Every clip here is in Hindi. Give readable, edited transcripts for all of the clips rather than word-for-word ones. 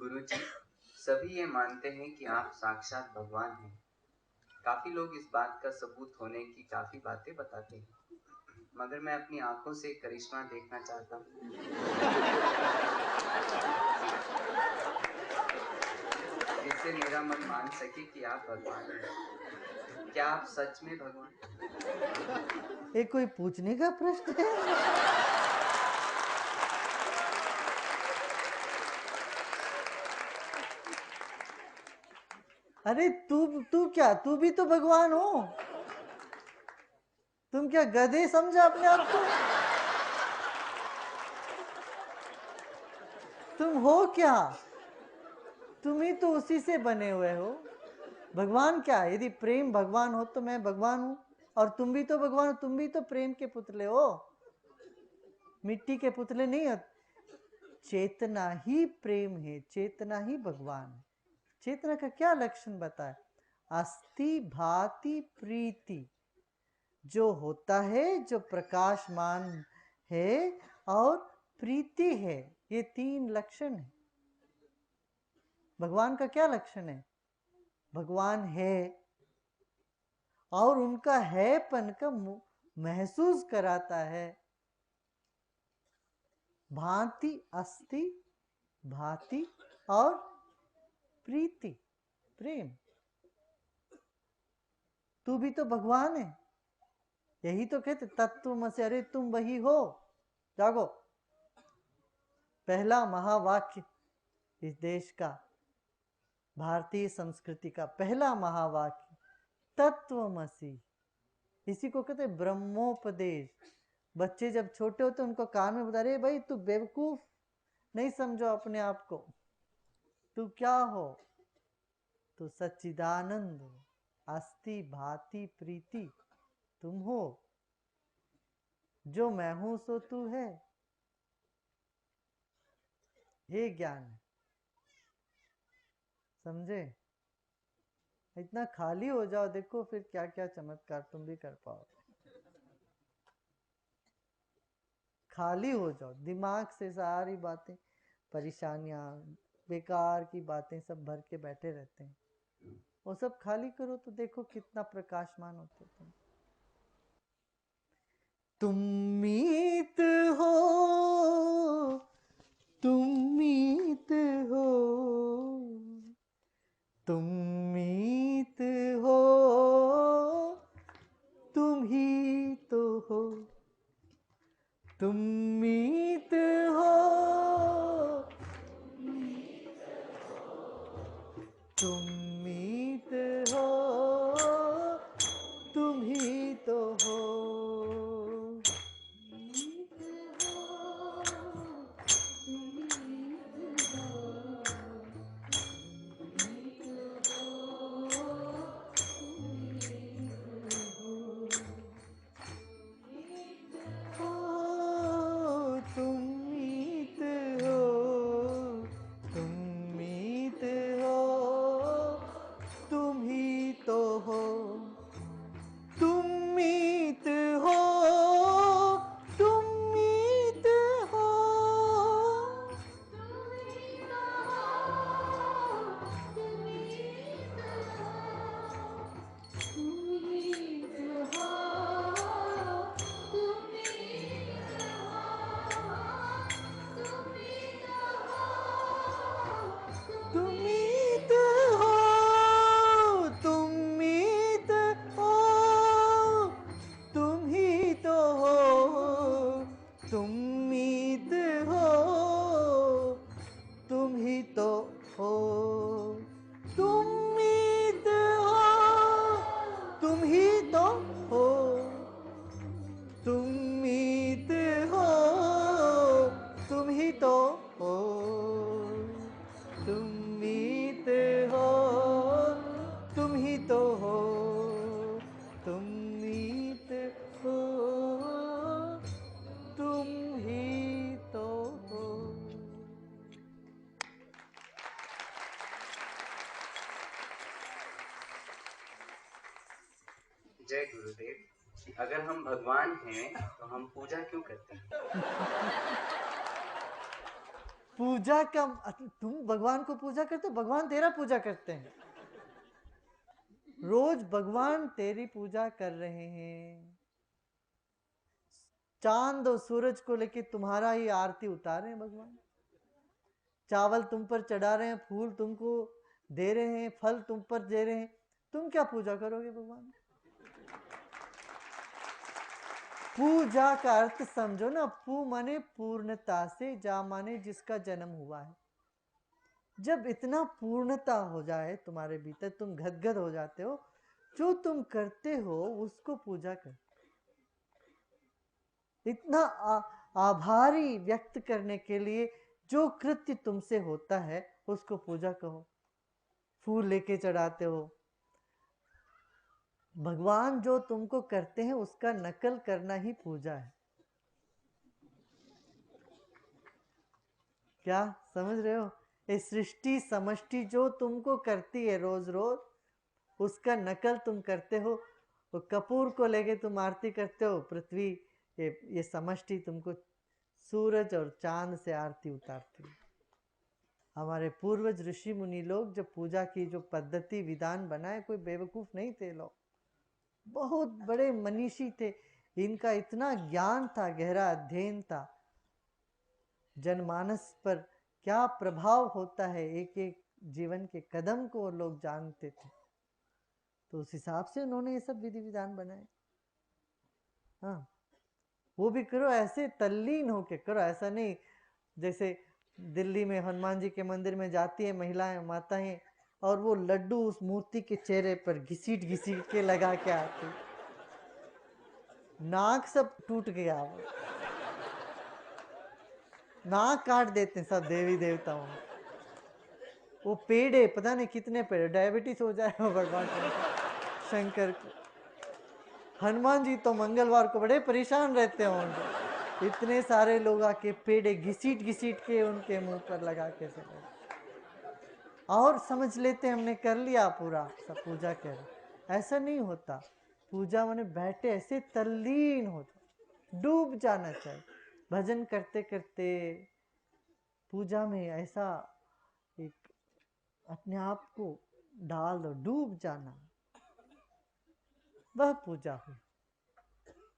गुरुजी, सभी ये मानते हैं कि आप साक्षात भगवान हैं। काफी लोग इस बात का सबूत होने की काफी बातें बताते हैं, मगर मैं अपनी आंखों से करिश्मा देखना चाहता हूँ, जिससे मेरा मन मान सके कि आप भगवान हैं। क्या आप सच में भगवान? ये कोई पूछने का प्रश्न है? अरे तू क्या, तू भी तो भगवान हो। तुम क्या गधे समझा अपने आप को? तुम हो क्या? तुम ही तो उसी से बने हुए हो। भगवान क्या? यदि प्रेम भगवान हो तो मैं भगवान हूं, और तुम भी तो भगवान हो। तुम भी तो प्रेम के पुतले हो, मिट्टी के पुतले नहीं हो। चेतना ही प्रेम है, चेतना ही भगवान है। चेतना का क्या लक्षण बताए? अस्ति भाति प्रीति, जो होता है, जो प्रकाशमान है, और प्रीति है। ये तीन लक्षण है। भगवान का क्या लक्षण है? भगवान है और उनका हैपन का महसूस कराता है। भांति, अस्ति, भाति और प्रीति, प्रेम। तू भी तो भगवान है। यही तो कहते तत्वमसि, अरे तुम वही हो। जागो। पहला महावाक्य इस देश का, भारतीय संस्कृति का पहला महावाक्य तत्वमसि। इसी को कहते ब्रह्मोपदेश। बच्चे जब छोटे होते उनको कान में बता रहे, भाई तू बेवकूफ नहीं समझो अपने आप को। तू क्या हो? तू सच्चिदानंद हो, अस्ति भाति प्रीति। तुम हो, जो मैं हूं सो तू है। ये ज्ञान है, समझे? इतना खाली हो जाओ, देखो फिर क्या क्या चमत्कार तुम भी कर पाओ। खाली हो जाओ, दिमाग से सारी बातें, परेशानियां, बेकार की बातें सब भर के बैठे रहते हैं। वो सब खाली करो तो देखो कितना प्रकाशमान होते तुम मीत हो, तुम मीत हो, तुम मीत हो, तुम ही तो हो। तुम मीत हो, तुम मीत हो, तुम ही तो हो। तुम मीत हो, तुम मीत हो, तुम ही तो हो। तुम मीत हो, तुम मीत हो, तुम मीत हो, तुम मीत हो, तुम ही तो हो। तुम मीत हो, तुम ही तो हो। तुम मीत हो, तुम ही तो हो। तुम मीत हो, तुम ही तो हो। तुम मीत हो, तुम ही तो हो। तुम मीत हो, तुम ही तो हो। जय गुरुदेव। अगर हम भगवान हैं तो हम पूजा क्यों करते हैं? पूजा का तुम भगवान को पूजा करते हो, भगवान तेरा पूजा करते हैं। रोज भगवान तेरी पूजा कर रहे हैं। चांद और सूरज को लेके तुम्हारा ही आरती उतारे हैं भगवान। चावल तुम पर चढ़ा रहे हैं, फूल तुमको दे रहे हैं, फल तुम पर दे रहे हैं, तुम क्या पूजा करोगे भगवान? पूजा का अर्थ समझो ना, पू माने पूर्णता से, जा माने जिसका जन्म हुआ है। जब इतना पूर्णता हो जाए तुम्हारे भीतर, तुम गदगद हो जाते हो, जो तुम करते हो उसको पूजा कर। इतना आभारी व्यक्त करने के लिए जो कृत्य तुमसे होता है उसको पूजा कहो। फूल लेके चढ़ाते हो, भगवान जो तुमको करते हैं उसका नकल करना ही पूजा है। क्या समझ रहे हो? ये सृष्टि समष्टि जो तुमको करती है रोज रोज, उसका नकल तुम करते हो। वो कपूर को लेके तुम आरती करते हो, पृथ्वी ये समष्टि तुमको सूरज और चांद से आरती उतारती है। हमारे पूर्वज ऋषि मुनि लोग जब पूजा की जो पद्धति विधान बनाए, कोई बेवकूफ नहीं थे लोग, बहुत बड़े मनीषी थे। इनका इतना ज्ञान था, गहरा अध्ययन था, जनमानस पर क्या प्रभाव होता है एक एक जीवन के कदम को लोग जानते थे। तो उस हिसाब से उन्होंने ये सब विधि विधान बनाए। हाँ, वो भी करो ऐसे तल्लीन होके करो, ऐसा नहीं जैसे दिल्ली में हनुमान जी के मंदिर में जाती है महिलाएं माताएं और वो लड्डू उस मूर्ति के चेहरे पर घिसीट घिसीट के लगा के आती, नाक सब टूट गया, नाक काट देते हैं सब देवी देवताओं। वो पेड़ है, पता नहीं कितने पेड़, डायबिटीज हो जाए भगवान शंकर को। हनुमान जी तो मंगलवार को बड़े परेशान रहते होंगे, इतने सारे लोग आके पेड़े घिसीट घिसीट के उनके मुंह पर लगा के चले, और समझ लेते हमने कर लिया पूरा सब पूजा कर। ऐसा नहीं होता। पूजा माने बैठे ऐसे तल्लीन हो जाओ, डूब जाना चाहिए। भजन करते करते पूजा में ऐसा एक अपने आप को डाल दो, डूब जाना, वह पूजा हुई।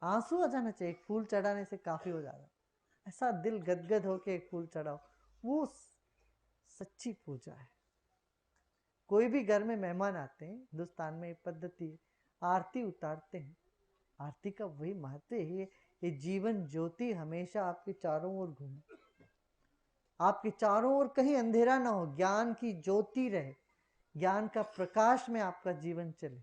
आंसू आ जाना चाहिए, एक फूल चढ़ाने से काफी हो जाता, ऐसा दिल गदगद होके एक फूल चढ़ाओ, वो सच्ची पूजा है। कोई भी घर में मेहमान आते हैं, हिंदुस्तान में एक पद्धति है, आरती उतारते हैं। आरती का वही महत्व है, ये जीवन ज्योति हमेशा आपके चारों ओर घूमे, आपके चारों ओर कहीं अंधेरा ना हो, ज्ञान की ज्योति रहे, ज्ञान का प्रकाश में आपका जीवन चले।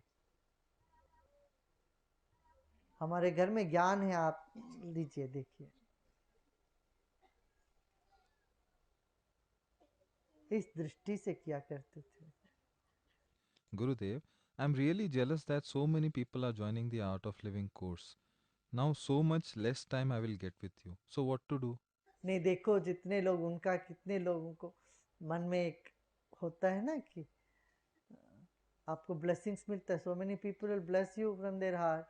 हमारे घर में ज्ञान है, आप लीजिए देखिए, इस दृष्टि से किया करते थे। Gurudev, I'm really jealous that so many people are joining the Art of Living course. Now so much less time I will get with you. So what to do? नहीं देखो, जितने लोग उनका, कितने लोगों को मन में एक होता है ना कि आपको ब्लेसिंग्स मिलता है, so many people will bless you from their heart.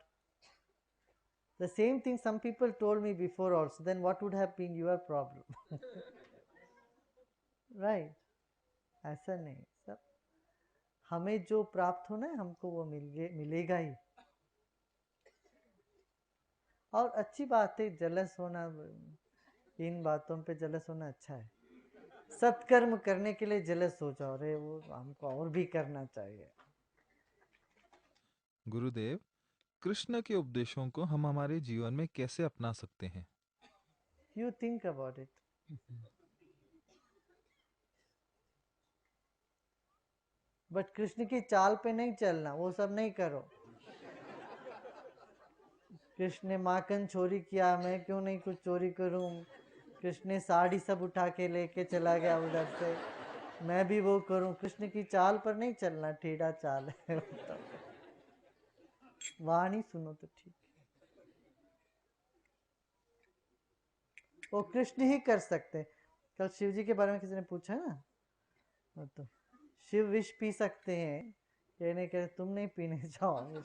The same thing some people told me before also, then what would have been your problem? Right? ऐसा नहीं, सब हमें जो प्राप्त होना है हमको वो मिलेगा ही। और अच्छी बात है, जलस होना, इन बातों पे जलस होना अच्छा है। सत्कर्म करने के लिए जलस हो जाओ, रे वो हमको और भी करना चाहिए। गुरुदेव, कृष्ण के उपदेशों को हम हमारे जीवन में कैसे अपना सकते हैं? You think about it. But Krishna की चाल पे नहीं चलना, वो सब नहीं करो। कृष्ण ने माखन चोरी किया, मैं क्यों नहीं कुछ चोरी करूं? कृष्ण ने साड़ी सब उठा के लेके चला गया उधर से, मैं भी वो करूं। कृष्ण की चाल पर नहीं चलना, टेढ़ा चाल है। वाणी सुनो तो ठीक, वो कृष्ण ही कर सकते। कल शिव जी के बारे में किसी ने पूछा ना, तो शिव विष पी सकते हैं, ये नहीं कह तुम नहीं पीने जाओ।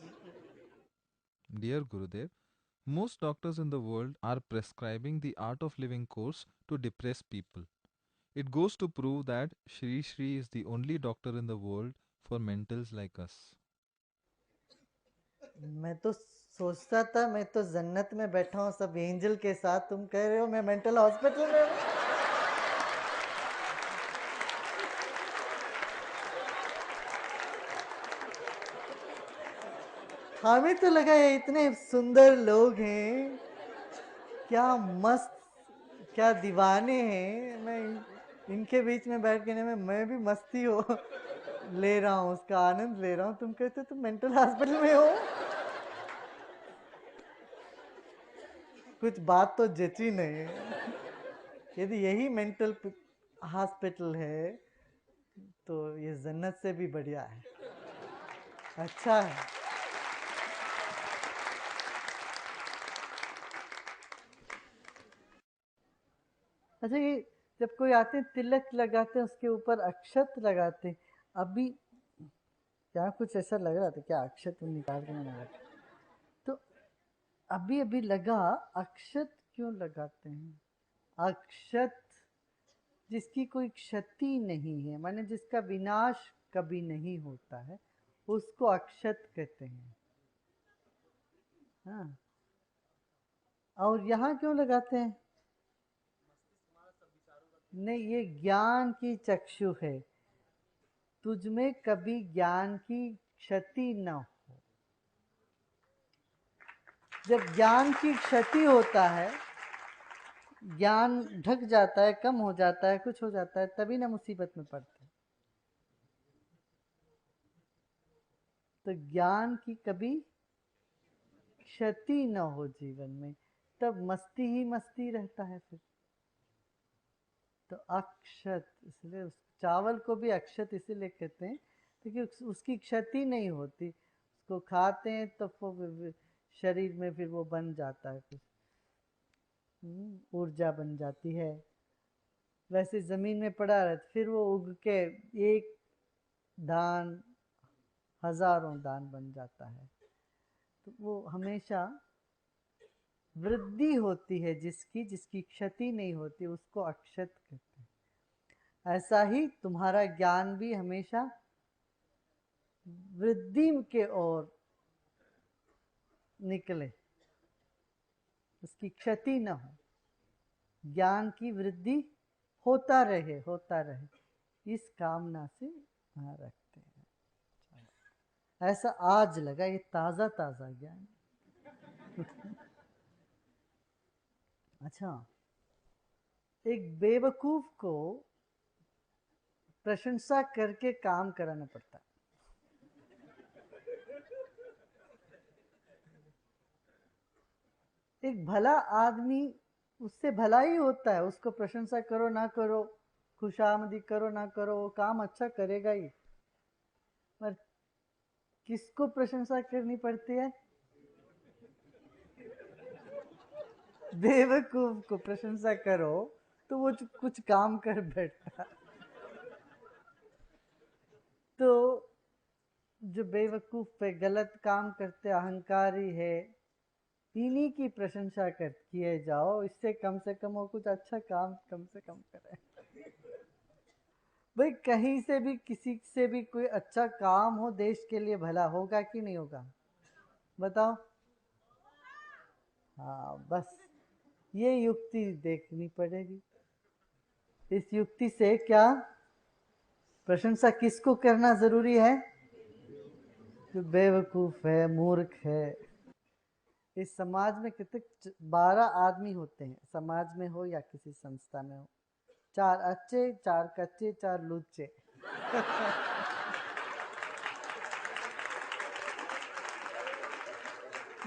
Dear Gurudev, most doctors in the world are prescribing the Art of Living course to depressed people. It goes to prove that Shri Shri is the only doctor in the world for mentals like us. मैं तो सोचता था मैं तो जन्नत में बैठा हूँ सब एंजल के साथ, तुम कह रहे हो मैं मेंटल हॉस्पिटल में हूँ। हमें तो लगा ये इतने सुंदर लोग हैं, क्या मस्त, क्या दीवाने हैं, मैं इनके बीच में बैठ के मैं भी मस्ती हो ले रहा हूँ, उसका आनंद ले रहा हूँ। तुम कहते तुम मेंटल हॉस्पिटल में हो। कुछ बात तो जची नहीं। यदि यही मेंटल हॉस्पिटल है तो ये जन्नत से भी बढ़िया है, अच्छा है। अच्छा, ये जब कोई आते हैं तिलक लगाते हैं, उसके ऊपर अक्षत लगाते हैं। अभी क्या कुछ ऐसा लग रहा था, क्या अक्षत निकाल के लगा, तो अभी अभी लगा अक्षत क्यों लगाते हैं? अक्षत जिसकी कोई क्षति नहीं है, माने जिसका विनाश कभी नहीं होता है, उसको अक्षत कहते हैं। हाँ, और यहाँ क्यों लगाते हैं? नहीं, ये ज्ञान की चक्षु है, तुझमें कभी ज्ञान की क्षति न हो। जब ज्ञान की क्षति होता है, ज्ञान ढक जाता है, कम हो जाता है, कुछ हो जाता है, तभी ना मुसीबत में पड़ते हैं। तो ज्ञान की कभी क्षति न हो जीवन में, तब मस्ती ही मस्ती रहता है फिर। तो अक्षत, इसलिए उस चावल को भी अक्षत इसीलिए कहते हैं क्योंकि उसकी क्षति नहीं होती, उसको खाते हैं तो शरीर में फिर वो बन जाता है, कुछ ऊर्जा बन जाती है। वैसे जमीन में पड़ा रहता, फिर वो उग के एक दान हजारों दान बन जाता है। तो वो हमेशा वृद्धि होती है, जिसकी क्षति नहीं होती, उसको अक्षत कहते हैं। ऐसा ही तुम्हारा ज्ञान भी हमेशा वृद्धि के ओर निकले, उसकी क्षति न हो, ज्ञान की वृद्धि होता रहे, होता रहे, इस कामना से वहाँ रखते हैं। ऐसा आज लगा, ये ताजा ताजा ज्ञान। अच्छा, एक बेवकूफ को प्रशंसा करके काम कराना पड़ता है। एक भला आदमी, उससे भला ही होता है, उसको प्रशंसा करो ना करो, खुशामदी करो ना करो, वो काम अच्छा करेगा ही। पर किसको प्रशंसा करनी पड़ती है? बेवकूफ को प्रशंसा करो तो वो कुछ काम कर बैठता। तो जो बेवकूफ पे गलत काम करते, अहंकारी है, इन्हीं की प्रशंसा कर किए जाओ, इससे कम से कम वो कुछ अच्छा काम कम से कम करे। भाई कहीं से भी किसी से भी कोई अच्छा काम हो, देश के लिए भला होगा कि नहीं होगा, बताओ? हाँ, बस ये युक्ति देखनी पड़ेगी। इस युक्ति से क्या प्रशंसा किसको करना जरूरी है? जो बेवकूफ है, मूर्ख है। इस समाज में कितने 12 आदमी होते हैं, समाज में हो या किसी संस्था में हो, 4 अच्छे, 4 कच्चे, 4 लुच्चे।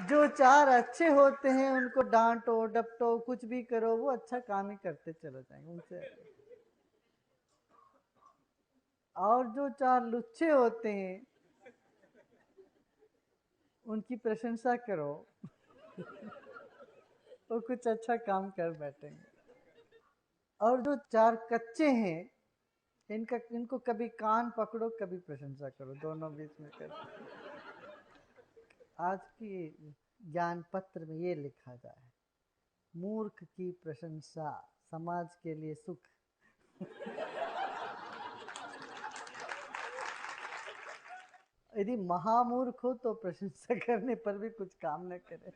जो 4 अच्छे होते हैं उनको डांटो डपटो कुछ भी करो, वो अच्छा काम ही करते चले जाएंगे उनसे। और जो 4 लुच्चे होते हैं उनकी प्रशंसा करो, वो कुछ अच्छा काम कर बैठेंगे। और जो 4 कच्चे हैं, इनको कभी कान पकड़ो, कभी प्रशंसा करो, दोनों बीच में करो। आज की ज्ञान पत्र में ये लिखा जाए, मूर्ख की प्रशंसा समाज के लिए सुख। यदि महामूर्ख हो तो प्रशंसा करने पर भी कुछ काम न करे।